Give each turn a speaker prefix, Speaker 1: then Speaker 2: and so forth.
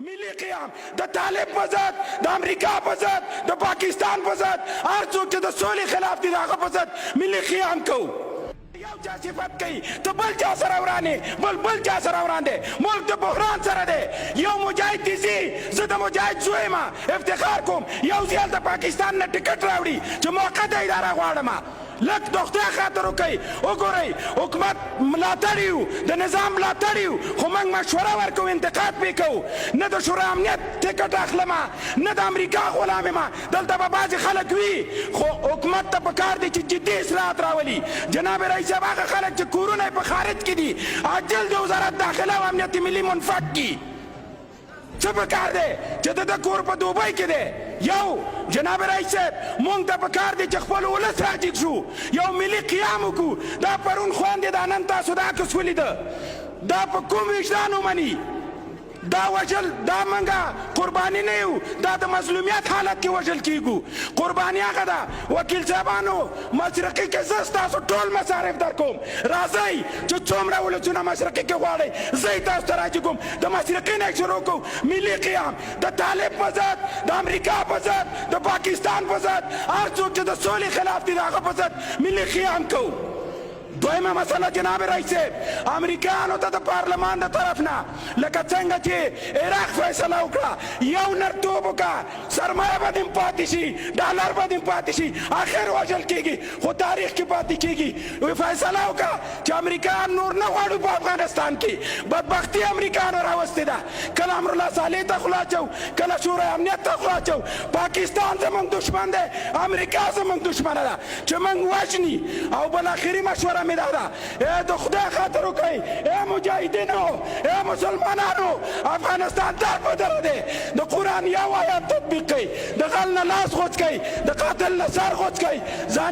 Speaker 1: ملي قیام د طالب په ضد د امریکا په ضد د پاکستان په ضد هر څوک چې د سولې خلاف دي د هغه په ضد ملي قیام کوو. یو چا صفت کوي ته بل چا سره ورانې بل چا سره وران دی ملک د بحران سره دی. یو مجاهد دي ځي زه د مجاهد زوی یم افتخار کوم یو ځي هلته پاکستان نه ټکټ راوړي چې موقته اداره غواړم. لږ د خدای خاطر وکئ وګورئ حکومت ملاتړ یو د نظام ملاتړ یو خو موږ مشوره ورکوو انتقاد پرې کوو. نه د شورا امنیت ټکټ اخلم نه د امریکا غلام یم. دلته به بعضې خلک وي خو حکومت ته پکار دی چې جدي اصلاحات راولي. جناب رئیس صاحب هغه خلک چې کورونه یې په خارج کې دي عاجل د وزارت داخله او امنیت ملي منفق کړي. څه پکار دی چې د کور په دوبۍ کې دی. یو جناب رئیس صاحب مونږ ته پکار دی چې خپل ولس راجګ شو یو ملي قیام وکړو. دا پرون خواندې دا نن تاسو دا عکس ولیده دا په کوم وجدان ومني؟ دا وژل دا منګه قرباني نه یو دا د مظلومیت حالت کې وژل کیږو. قرباني هغه ده وکیل صاحبانو مشرقي کې زه ستاسو ټول مصارف درکوم. راځئ چې څومره ولسونه مشرقي کې غواړئ زه یې تاسو ته راجګوم. د مشرقي نه شروع کوو ملي قیام د طالب په ضد د امریکا په ضد د پاکستان په ضد هر څوک چې د سولې خلاف دي د هغه په ضد ملي قیام کوو. دویمه مسله جناب رئیس صاحب امریکایانو ته د پارلمان د طرف نه لکه څنګه چې عراق فیصله وکړه یو نرتوب وکړه سرمایه به دې پاتې شي ډالر به دې پاتې شي آخر وژل کېږي خو تاریخ کې پاتې کېږي. فیصله وکړه چې امریکایان نور نه غواړو په افغانستان کې. بدبختي امریکایانو راوستې ده. کله امرالله صالح ته خوله اچو کله شورای امنیت ته خوله اچو. پاکستان زموږ دشمن دی امریکا زموږ دشمنه ده چې موږ وژني. او بالاخري مشوره مې دا ده د خدای خاطر وکئ مجاهدینو مسلمانانو افغانستان در په در دی. د قرآن یو آیات تطبیق کئ د غل نه لاس غوڅ کئ د قاتل نه سر غوڅ کئ ځان